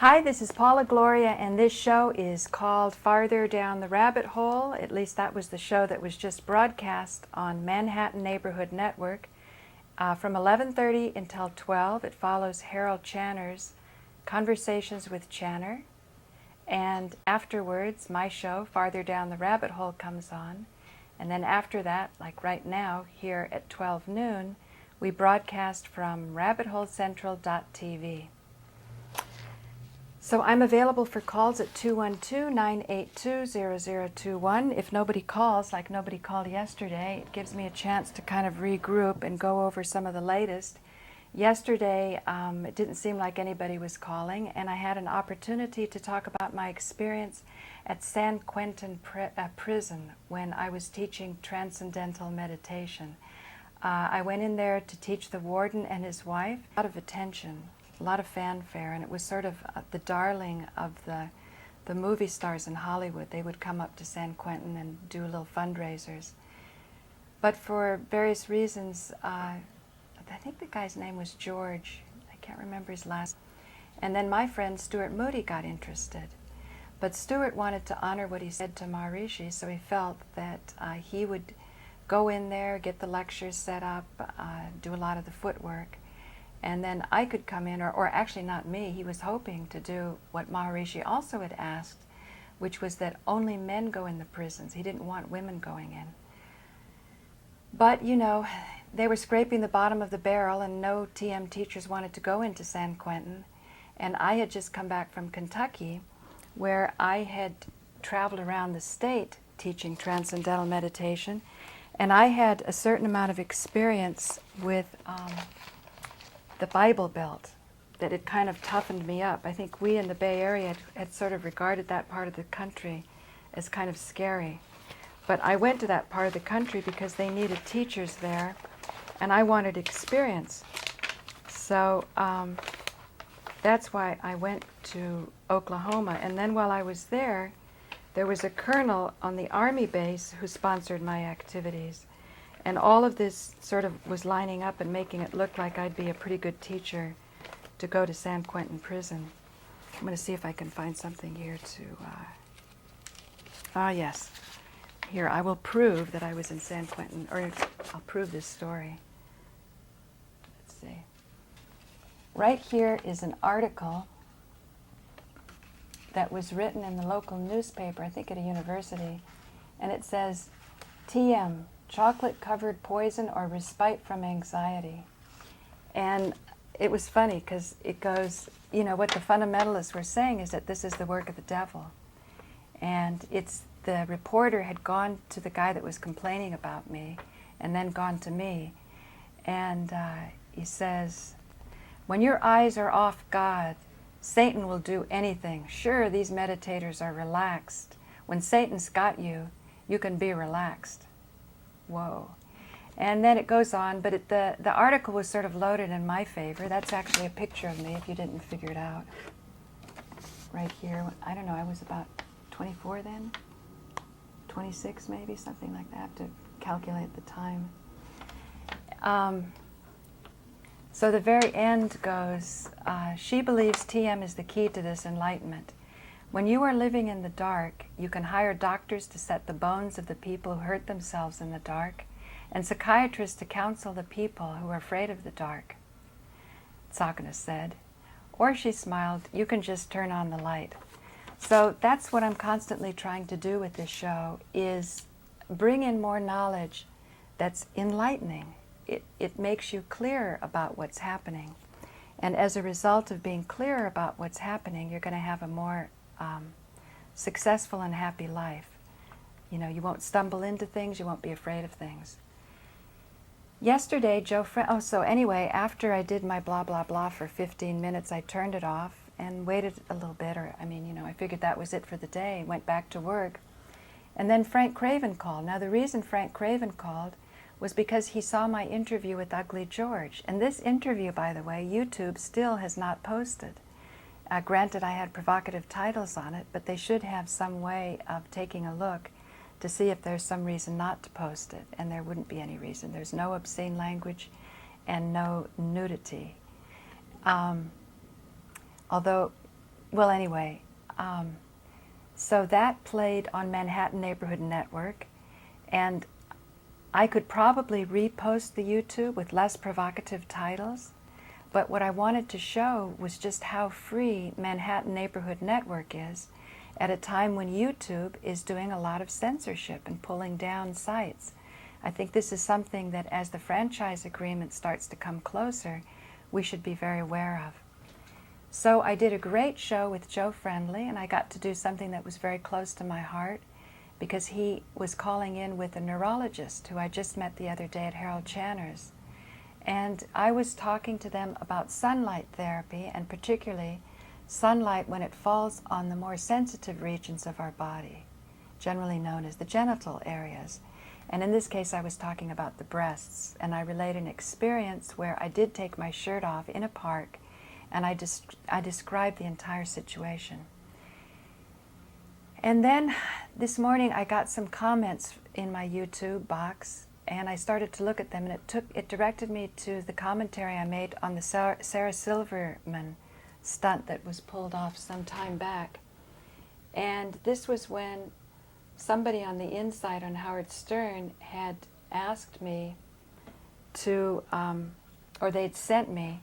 Hi, this is Paula Gloria, and this show is called Farther Down the Rabbit Hole. At least that was the show that was just broadcast on Manhattan Neighborhood Network. From 11:30 until 12, it follows Harold Channer's Conversations with Channer. And afterwards, my show, Farther Down the Rabbit Hole, comes on. And then after that, like right now, here at 12 noon, we broadcast from rabbitholecentral.tv. So I'm available for calls at 212-982-0021. If nobody calls, like nobody called yesterday, it gives me a chance to kind of regroup and go over some of the latest. Yesterday, it didn't seem like anybody was calling, and I had an opportunity to talk about my experience at San Quentin prison when I was teaching Transcendental Meditation. I went in there to teach the warden and his wife. A lot of attention, a lot of fanfare, and it was sort of the darling of the movie stars in Hollywood. They would come up to San Quentin and do little fundraisers. But for various reasons, I think the guy's name was George. I can't remember his last. And then my friend Stuart Moody got interested. But Stuart wanted to honor what he said to Maharishi, so he felt that he would go in there, get the lectures set up, do a lot of the footwork. And then I could come in, or actually not me, he was hoping to do what Maharishi also had asked, which was that only men go in the prisons. He didn't want women going in. But, you know, they were scraping the bottom of the barrel, and no TM teachers wanted to go into San Quentin. And I had just come back from Kentucky, where I had traveled around the state teaching Transcendental Meditation, and I had a certain amount of experience with the Bible Belt, that it kind of toughened me up. I think we in the Bay Area had sort of regarded that part of the country as kind of scary. But I went to that part of the country because they needed teachers there, and I wanted experience. So that's why I went to Oklahoma. And then while I was there was a colonel on the Army base who sponsored my activities. And all of this sort of was lining up and making it look like I'd be a pretty good teacher to go to San Quentin prison. I'm going to see if I can find something here to... yes. Here, I will prove that I was in San Quentin, or I'll prove this story. Let's see. Right here is an article that was written in the local newspaper, I think at a university, and it says, TM, chocolate-covered poison or respite from anxiety. And it was funny because it goes, you know, what the fundamentalists were saying is that this is the work of the devil. And the reporter had gone to the guy that was complaining about me and then gone to me. And he says, when your eyes are off God, Satan will do anything. Sure, these meditators are relaxed. When Satan's got you, you can be relaxed. Whoa. And then it goes on, but the article was sort of loaded in my favor. That's actually a picture of me, if you didn't figure it out. Right here. I don't know, I was about 24 then? 26 maybe, something like that. I have to calculate the time. So the very end goes, she believes TM is the key to this enlightenment. When you are living in the dark, you can hire doctors to set the bones of the people who hurt themselves in the dark, and psychiatrists to counsel the people who are afraid of the dark. Sakana said. Or she smiled, you can just turn on the light. So that's what I'm constantly trying to do with this show, is bring in more knowledge that's enlightening. It makes you clear about what's happening. And as a result of being clear about what's happening, you're going to have a more successful and happy life. You know, you won't stumble into things, you won't be afraid of things. Yesterday, so anyway, after I did my blah, blah, blah for 15 minutes, I turned it off and waited a little bit, I figured that was it for the day, went back to work. And then Frank Craven called. Now the reason Frank Craven called was because he saw my interview with Ugly George. And this interview, by the way, YouTube still has not posted. Granted, I had provocative titles on it, but they should have some way of taking a look to see if there's some reason not to post it. And there wouldn't be any reason. There's no obscene language and no nudity. Although well, anyway, so that played on Manhattan Neighborhood Network, and I could probably repost the YouTube with less provocative titles, but what I wanted to show was just how free Manhattan Neighborhood Network is at a time when YouTube is doing a lot of censorship and pulling down sites. I think this is something that as the franchise agreement starts to come closer, we should be very aware of. So I did a great show with Joe Friendly, and I got to do something that was very close to my heart because he was calling in with a neurologist who I just met the other day at Harold Channer's. And I was talking to them about sunlight therapy, and particularly sunlight when it falls on the more sensitive regions of our body, generally known as the genital areas. And in this case, I was talking about the breasts, and I relayed an experience where I did take my shirt off in a park, and I described the entire situation. And then this morning I got some comments in my YouTube box, and I started to look at them, and it directed me to the commentary I made on the Sarah Silverman stunt that was pulled off some time back. And this was when somebody on the inside on Howard Stern had asked me to, or they'd sent me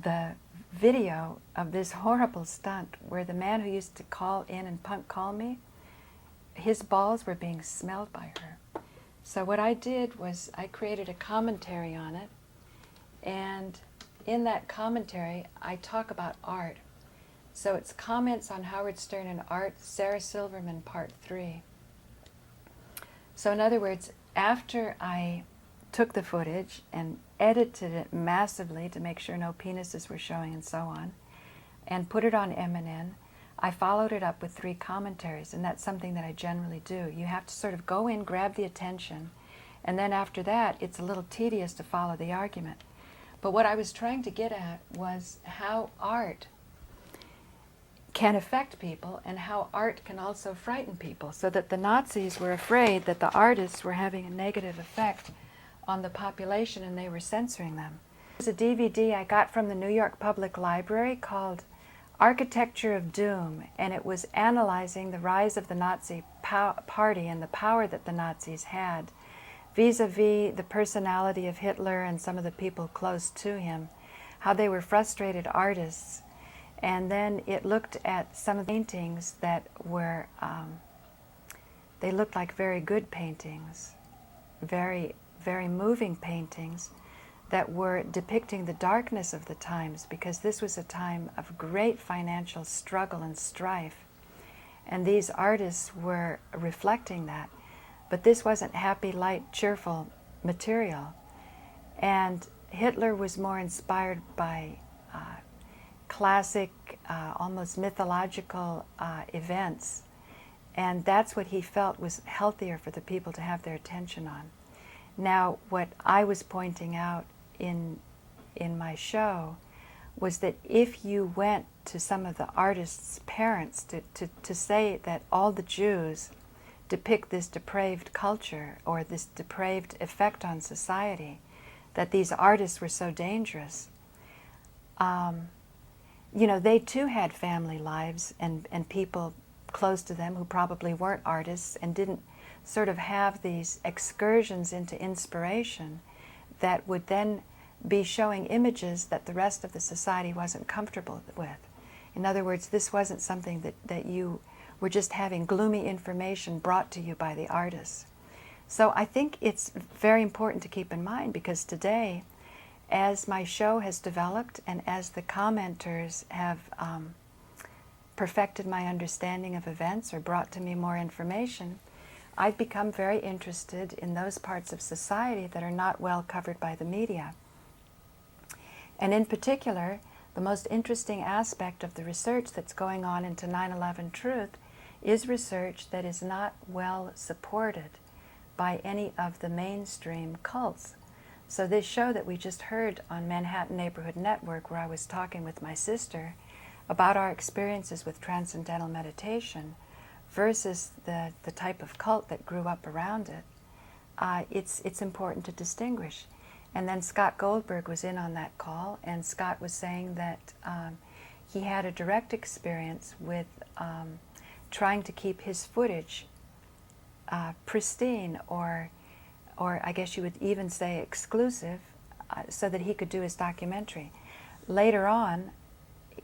the video of this horrible stunt where the man who used to call in and punk call me, his balls were being smelled by her. So what I did was I created a commentary on it, and in that commentary I talk about art. So it's comments on Howard Stern and art, Sarah Silverman, part 3. So in other words, after I took the footage and edited it massively to make sure no penises were showing and so on, and put it on MNN, I followed it up with 3 commentaries, and that's something that I generally do. You have to sort of go in, grab the attention, and then after that, it's a little tedious to follow the argument. But what I was trying to get at was how art can affect people and how art can also frighten people, so that the Nazis were afraid that the artists were having a negative effect on the population and they were censoring them. There's a DVD I got from the New York Public Library called Architecture of Doom, and it was analyzing the rise of the Nazi party and the power that the Nazis had vis-a-vis the personality of Hitler and some of the people close to him, how they were frustrated artists. And then it looked at some of the paintings that were, they looked like very good paintings, very moving paintings that were depicting the darkness of the times, because this was a time of great financial struggle and strife. And these artists were reflecting that. But this wasn't happy, light, cheerful material. And Hitler was more inspired by classic, almost mythological events. And that's what he felt was healthier for the people to have their attention on. Now, what I was pointing out in my show was that if you went to some of the artists' parents to say that all the Jews depict this depraved culture or this depraved effect on society, that these artists were so dangerous, you know, they too had family lives and people close to them who probably weren't artists and didn't sort of have these excursions into inspiration that would then be showing images that the rest of the society wasn't comfortable with. In other words, this wasn't something that you were just having gloomy information brought to you by the artists. So I think it's very important to keep in mind, because today, as my show has developed and as the commenters have perfected my understanding of events or brought to me more information, I've become very interested in those parts of society that are not well covered by the media. And in particular, the most interesting aspect of the research that's going on into 9/11 Truth is research that is not well supported by any of the mainstream cults. So this show that we just heard on Manhattan Neighborhood Network, where I was talking with my sister about our experiences with Transcendental Meditation versus the type of cult that grew up around it, it's important to distinguish. And then Scott Goldberg was in on that call, and Scott was saying that he had a direct experience with trying to keep his footage pristine, or I guess you would even say exclusive, so that he could do his documentary. Later on,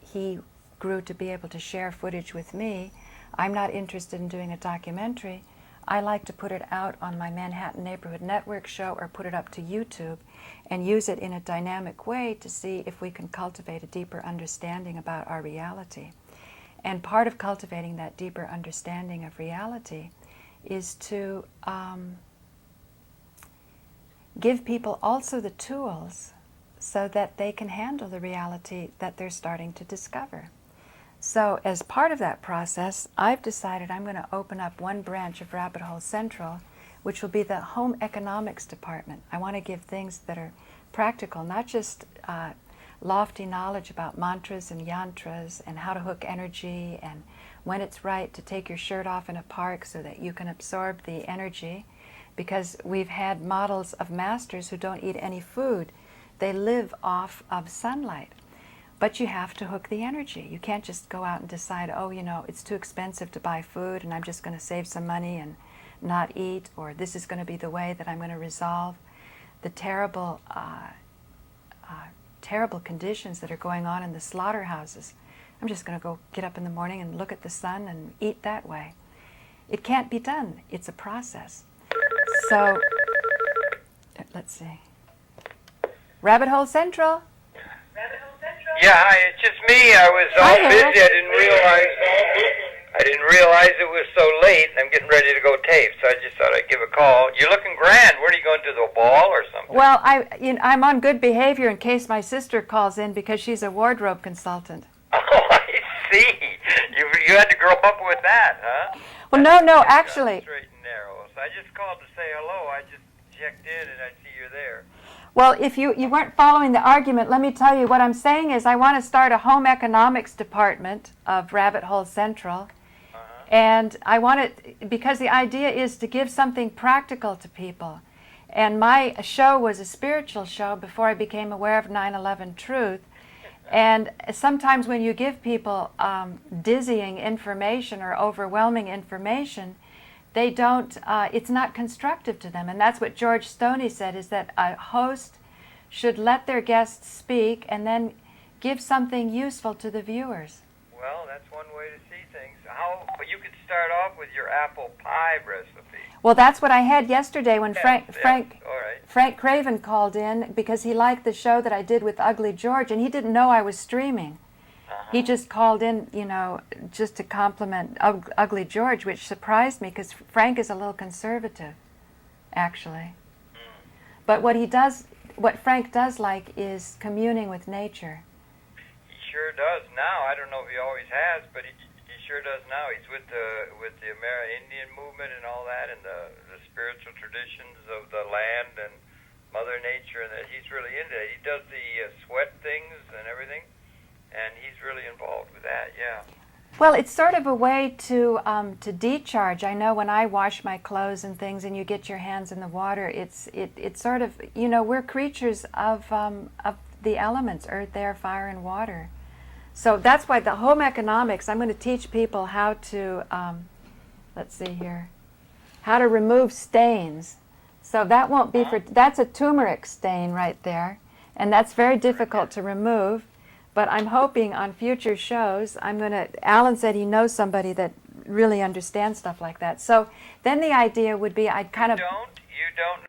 he grew to be able to share footage with me. I'm not interested in doing a documentary. I like to put it out on my Manhattan Neighborhood Network show or put it up to YouTube and use it in a dynamic way to see if we can cultivate a deeper understanding about our reality. And part of cultivating that deeper understanding of reality is to give people also the tools so that they can handle the reality that they're starting to discover. So as part of that process, I've decided I'm going to open up one branch of Rabbit Hole Central, which will be the home economics department. I want to give things that are practical, not just lofty knowledge about mantras and yantras and how to hook energy and when it's right to take your shirt off in a park so that you can absorb the energy, because we've had models of masters who don't eat any food. They live off of sunlight. But you have to hook the energy. You can't just go out and decide, oh, you know, it's too expensive to buy food and I'm just going to save some money and not eat, or this is going to be the way that I'm going to resolve the terrible, terrible conditions that are going on in the slaughterhouses. I'm just going to go get up in the morning and look at the sun and eat that way. It can't be done. It's a process. So, let's see. Rabbit Hole Central. Yeah, hi, it's just me. I was all busy. I didn't realize it was so late, and I'm getting ready to go tape, so I just thought I'd give a call. You're looking grand. Where are you going, to the ball or something? Well, I'm on good behavior in case my sister calls in because she's a wardrobe consultant. Oh, I see. You had to grow up with that, huh? Well, no, actually. Straight and narrow. So I just called to say hello. I just checked in, and I see you're there. Well, if you weren't following the argument, let me tell you what I'm saying is I want to start a home economics department of Rabbit Hole Central. And I want it because the idea is to give something practical to people. And my show was a spiritual show before I became aware of 9/11 truth. And sometimes when you give people dizzying information or overwhelming information, they don't, it's not constructive to them. And that's what George Stoney said, is that a host should let their guests speak and then give something useful to the viewers. Well, that's one way to see things. But you could start off with your apple pie recipe. Well, that's what I had yesterday when Frank All right. Craven called in because he liked the show that I did with Ugly George, and he didn't know I was streaming. He just called in, you know, just to compliment Ugly George, which surprised me because Frank is a little conservative, actually. But what Frank does like is communing with nature. He sure does now. I don't know if he always has, but he sure does now. He's with the Indian movement and all that, and the spiritual traditions of the land and Mother Nature, and that he's really into it. He does the sweat things and everything. And he's really involved with that, yeah. Well, it's sort of a way to decharge. I know when I wash my clothes and things, and you get your hands in the water, it's sort of, you know, we're creatures of the elements: earth, air, fire, and water. So that's why the home economics. I'm going to teach people how to, let's see here, how to remove stains. So that won't be that's a turmeric stain right there, and that's very difficult to remove. But I'm hoping on future shows, Alan said he knows somebody that really understands stuff like that. So then the idea would be I'd kind of... You don't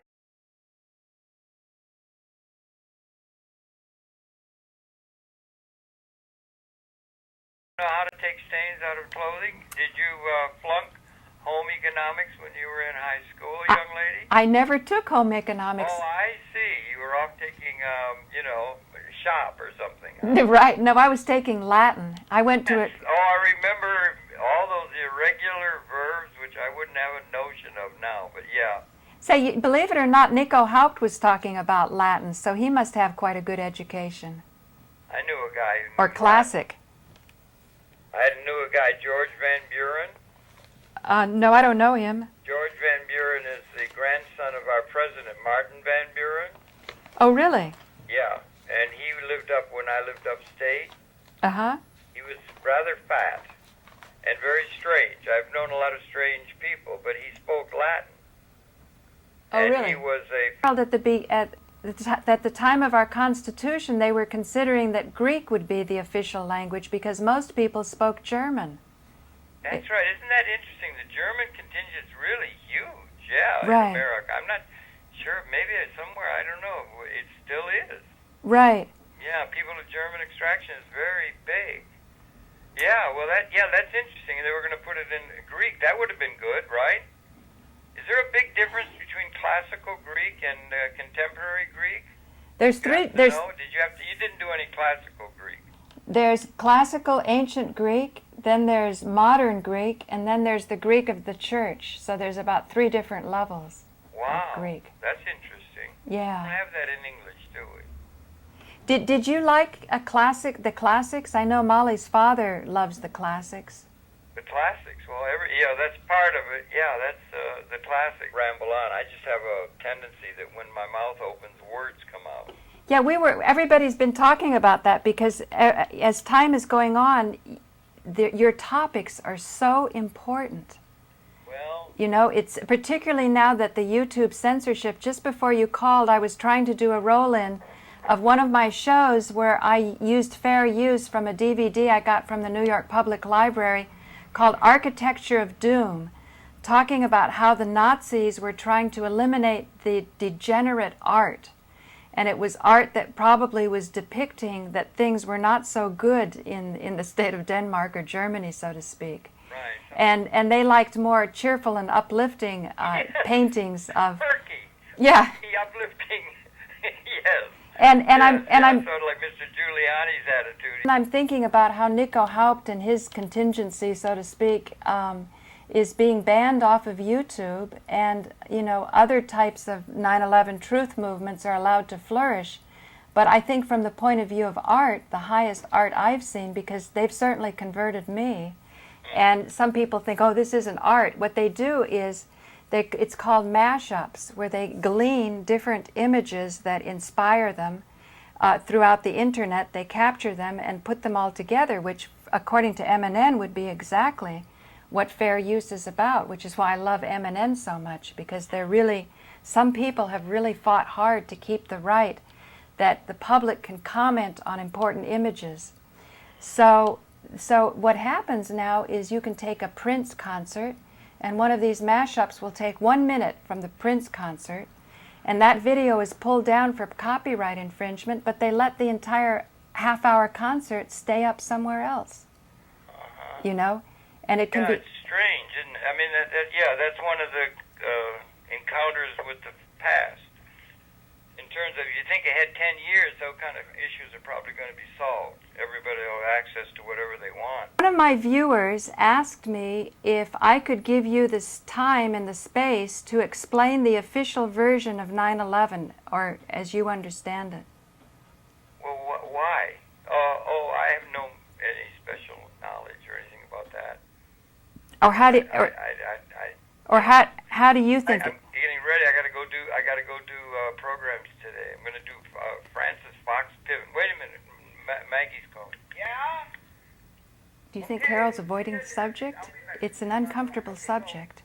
know how to take stains out of clothing? Did you flunk home economics when you were in high school, young lady? I never took home economics. Oh, I see. You were off taking, shop or something. Right. No, I was taking Latin. I went to it. Oh, I remember all those irregular verbs, which I wouldn't have a notion of now, but yeah. Say, believe it or not, Nico Haupt was talking about Latin, so he must have quite a good education. I knew a guy who knew or classic. Latin. I knew a guy, George Van Buren. No, I don't know him. George Van Buren is the grandson of our president, Martin Van Buren. Oh, really? Yeah, and he lived when I lived upstate. Uh-huh. was rather fat and very strange. I've known a lot of strange people, but he spoke Latin. Oh, and really? He was a... At the time of our Constitution, they were considering that Greek would be the official language because most people spoke German. That's right. Isn't that interesting? The German contingent's really huge, yeah, right. in America. I'm not sure. Maybe somewhere, I don't know. It still is. Right. Yeah, people of German extraction is very big. Yeah, well, that's interesting. They were going to put it in Greek. That would have been good, right? Is there a big difference between classical Greek and contemporary Greek? There's three. There's. No, you didn't do any classical Greek. There's classical ancient Greek, then there's modern Greek, and then there's the Greek of the Church. So there's about 3 different levels wow, of Greek. That's interesting. Yeah. We don't have that in English, do we? Did you like the classics? I know Molly's father loves the classics. The classics, well, that's part of it. Yeah, that's the classic. Ramble on. I just have a tendency that when my mouth opens, words come out. Yeah, everybody's been talking about that because as time is going on, your topics are so important. Well, you know, it's particularly now that the YouTube censorship, just before you called, I was trying to do a roll-in of one of my shows where I used fair use from a DVD I got from the New York Public Library called Architecture of Doom, talking about how the Nazis were trying to eliminate the degenerate art. And it was art that probably was depicting that things were not so good in the state of Denmark or Germany, so to speak. Right. And they liked more cheerful and uplifting paintings of. Turkey. Yeah. Uplifting. Yes. I'm sort of like Mr. Giuliani's attitude. And I'm thinking about how Nico Haupt and his contingency, so to speak, is being banned off of YouTube, and other types of 9/11 truth movements are allowed to flourish. But I think from the point of view of art, the highest art I've seen, because they've certainly converted me, and some people think, oh, this isn't art. What they do is it's called mashups, where they glean different images that inspire them throughout the internet. They capture them and put them all together, which according to MNN would be exactly what fair use is about, which is why I love MNN so much, because some people have really fought hard to keep the right that the public can comment on important images. So what happens now is you can take a Prince concert, and one of these mashups will take 1 minute from the Prince concert, and that video is pulled down for copyright infringement, but they let the entire half-hour concert stay up somewhere else. And it can be... It's strange, isn't it? I mean, that's one of the encounters with the past. In terms of, you think ahead 10 years, those kind of issues are probably going to be solved. Everybody will have access to whatever they want. One of my viewers asked me if I could give you this time and the space to explain the official version of 9/11, or as you understand it. Well, why? I have no any special knowledge or anything about that. Or how do how do you think? I'm getting ready. I got to go do programs today. I'm going to do Francis Fox Piven. Wait a minute. Maggie's calling. Yeah. Do you think Harold's avoiding the subject? It's an uncomfortable subject.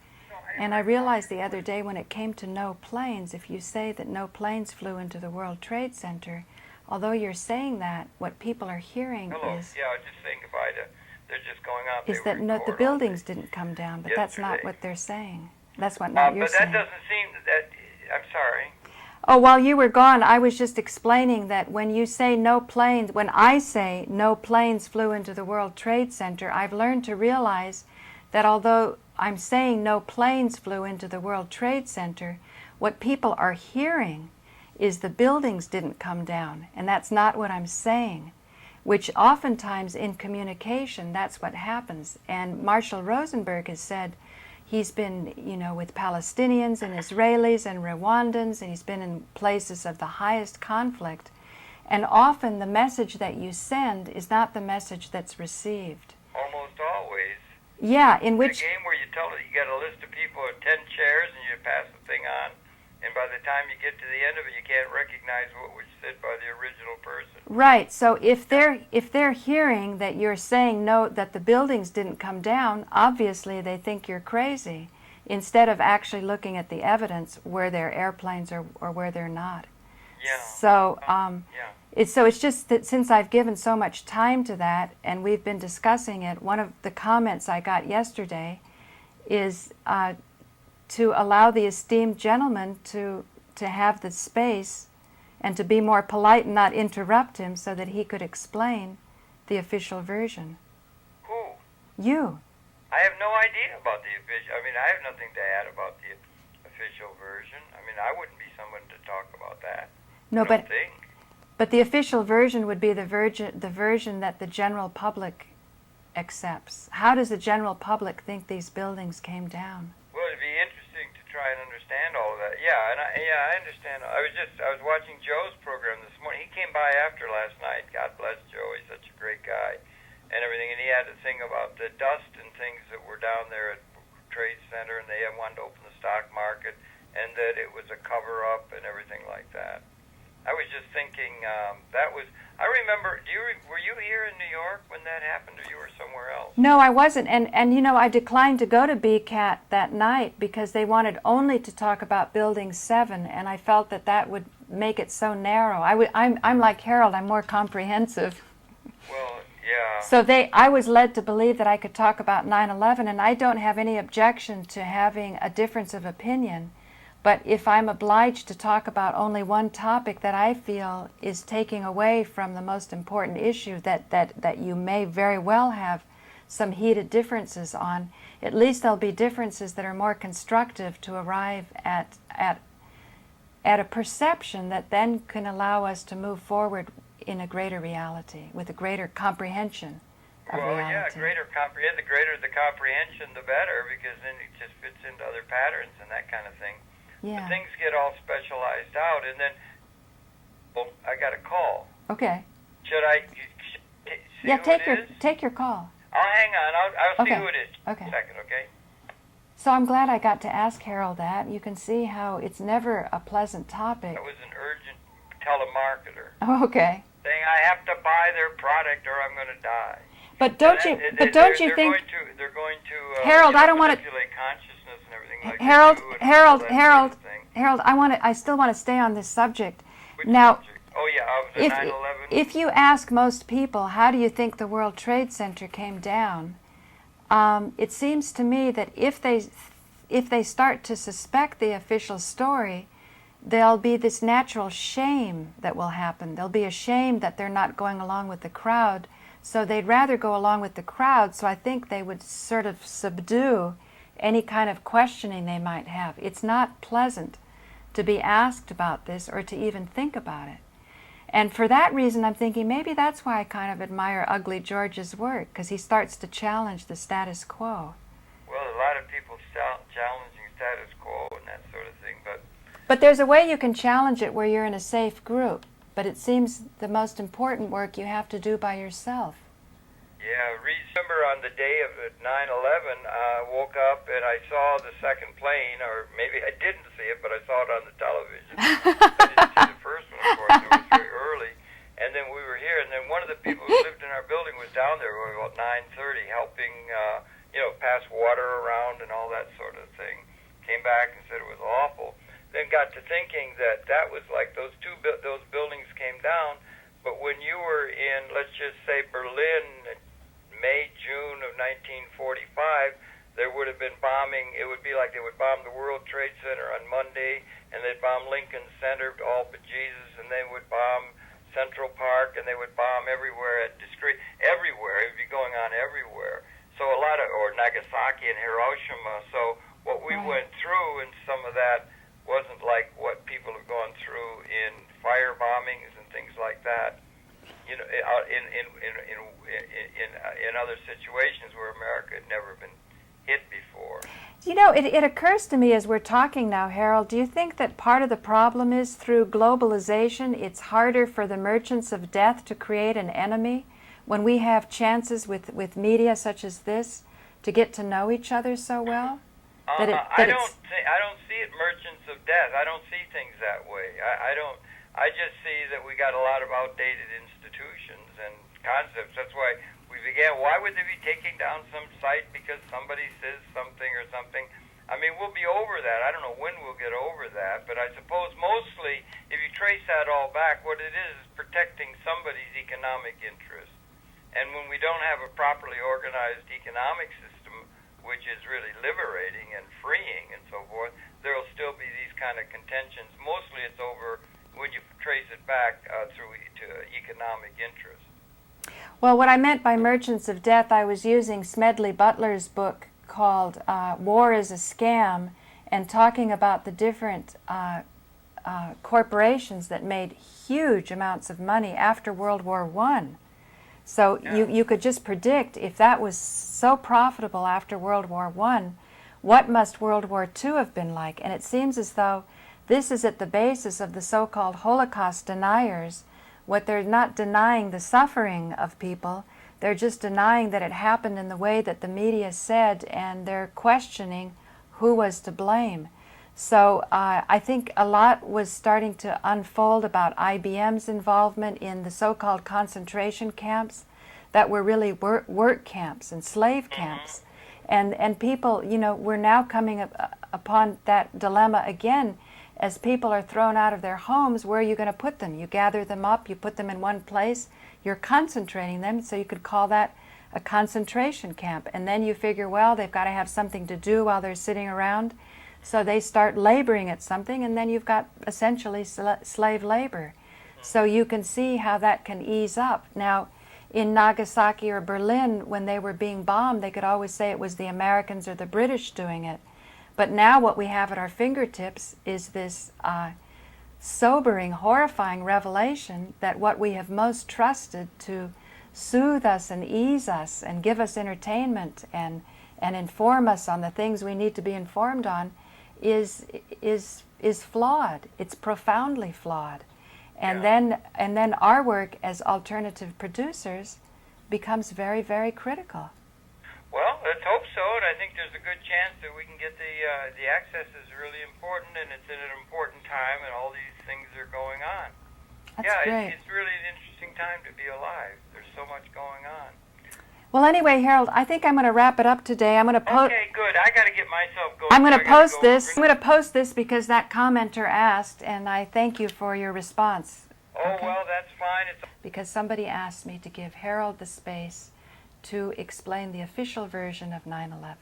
And I realized the other day when it came to no planes, if you say that no planes flew into the World Trade Center, although you're saying that, what people are hearing Hello. is... Yeah, I was just saying goodbye to... They're just going out. Is that no, the buildings didn't come down, but that's not what they're saying. That's what not you're saying. But that doesn't seem... I'm sorry. Oh, while you were gone, I was just explaining that when you say no planes, when I say no planes flew into the World Trade Center, I've learned to realize that although I'm saying no planes flew into the World Trade Center, what people are hearing is the buildings didn't come down, and that's not what I'm saying, which oftentimes in communication, that's what happens. And Marshall Rosenberg has said he's been, with Palestinians and Israelis and Rwandans, and he's been in places of the highest conflict. And often the message that you send is not the message that's received. Almost always. Yeah, in which... The game where you tell it, you got a list of people with 10 chairs and you pass the thing on, and And by the time you get to the end of it, you can't recognize what was said by the original person. Right. So if they're hearing that you're saying no, that the buildings didn't come down, obviously they think you're crazy, instead of actually looking at the evidence where there are airplanes or where they're not. Yeah. So Yeah. it's just that since I've given so much time to that and we've been discussing it, one of the comments I got yesterday is to allow the esteemed gentleman to have the space and to be more polite and not interrupt him so that he could explain the official version. Who? You. I have no idea about the official. I mean, I have nothing to add about the official version. I mean, I wouldn't be someone to talk about that. No, I don't think. but the official version would be the version that the general public accepts. How does the general public think these buildings came down? Well, it'd be interesting to try and understand all of that. Yeah, and I understand. I was watching Joe's program this morning. He came by after last night. God bless Joe. He's such a great guy, and everything. And he had a thing about the dust and things that were down there at Trade Center, and they wanted to open the stock market, and that it was a cover-up and everything like that. I was just thinking that was. I remember. Were you here in New York when that happened, or you were somewhere else? No, I wasn't. And you know, I declined to go to BCAT that night because they wanted only to talk about Building 7, and I felt that that would make it so narrow. I'm like Harold. I'm more comprehensive. Well, yeah. So I was led to believe that I could talk about 9/11, and I don't have any objection to having a difference of opinion. But if I'm obliged to talk about only one topic that I feel is taking away from the most important issue that you may very well have some heated differences on, at least there'll be differences that are more constructive to arrive at a perception that then can allow us to move forward in a greater reality, with a greater comprehension of reality. Well, yeah, the greater the comprehension, the better, because then it just fits into other patterns and that kind of thing. Yeah. But things get all specialized out, and then, well, I got a call. Okay. Should I see Yeah, who it is? take your call. I'll hang on. I'll see Okay. who it is. Okay. A second, okay? So I'm glad I got to ask Harold that. You can see how it's never a pleasant topic. That was an urgent telemarketer Oh, okay. saying I have to buy their product or I'm going to die. But don't you think They're going to Harold, I don't want to manipulate consciousness and everything like Harold, that. Harold, I still want to stay on this subject. Which Now, subject? Oh yeah, of the 9/11. if you ask most people, how do you think the World Trade Center came down? It seems to me that if they start to suspect the official story, there'll be this natural shame that will happen. There'll be a shame that they're not going along with the crowd, so they'd rather go along with the crowd. So I think they would sort of subdue any kind of questioning they might have. It's not pleasant to be asked about this or to even think about it. And for that reason, I'm thinking maybe that's why I kind of admire Ugly George's work, because he starts to challenge the status quo. Well, a lot of people challenging status quo and that sort of thing, But there's a way you can challenge it where you're in a safe group. But it seems the most important work you have to do by yourself. yeah, remember on the day of 9/11, I woke up and I saw the second plane, or maybe I didn't see it, but I saw it on the television. I didn't see the first one, of course. It was very early. And then we were here, and then one of the people who lived in our building was down there about 9:30 helping, pass water around and all that sort of thing. Came back and said it was awful. Then got to thinking that was like those buildings came down, but when you were in, let's just say, Berlin, May, June of 1945, there would have been bombing. It would be like they would bomb the World Trade Center on Monday, and they'd bomb Lincoln Center, all but Jesus, and they would bomb Central Park, and they would bomb everywhere everywhere. It would be going on everywhere. So or Nagasaki and Hiroshima. So what we went through and some of that wasn't like what people have gone through in fire bombings and things like that. In other situations where America had never been hit before. It occurs to me as we're talking now, Harold, do you think that part of the problem is through globalization, it's harder for the merchants of death to create an enemy when we have chances with media such as this to get to know each other so well? I don't see it merchants of death. I don't see things that way. I don't. I just see that we got a lot of outdated institutions and concepts. That's why we began. Why would they be taking down some site because somebody says something or something? I mean, we'll be over that. I don't know when we'll get over that, but I suppose mostly, if you trace that all back, what it is protecting somebody's economic interest. And when we don't have a properly organized economic system, which is really liberating and freeing and so forth, there will still be these kind of contentions. Mostly it's over when you trace it back through to economic interest. Well, what I meant by merchants of death, I was using Smedley Butler's book called War is a Scam, and talking about the different corporations that made huge amounts of money after World War I. So you could just predict, if that was so profitable after World War I, what must World War II have been like? And it seems as though this is at the basis of the so-called Holocaust deniers. What they're not denying the suffering of people, they're just denying that it happened in the way that the media said, and they're questioning who was to blame. So I think a lot was starting to unfold about IBM's involvement in the so-called concentration camps that were really work camps and slave camps. And people, you know, we're now coming upon that dilemma again. As people are thrown out of their homes, where are you going to put them? You gather them up, you put them in one place, you're concentrating them, so you could call that a concentration camp. And then you figure, well, they've got to have something to do while they're sitting around, so they start laboring at something, and then you've got essentially slave labor. So you can see how that can ease up. Now, in Nagasaki or Berlin, when they were being bombed, they could always say it was the Americans or the British doing it. But now what we have at our fingertips is this sobering, horrifying revelation that what we have most trusted to soothe us and ease us and give us entertainment and inform us on the things we need to be informed on is flawed. It's profoundly flawed. And then our work as alternative producers becomes very, very critical. Well, let's hope so, and I think there's a good chance that we can get the access is really important, and it's in an important time, and all these things are going on. That's great. It's really an interesting time to be alive. There's so much going on. Well, anyway, Harold, I think I'm going to wrap it up today. I'm going to post. Okay, good. I got to get myself going. I'm going to post this. I'm going to post this because that commenter asked, and I thank you for your response. Oh, okay? Well, that's fine. Because somebody asked me to give Harold the space to explain the official version of 9/11.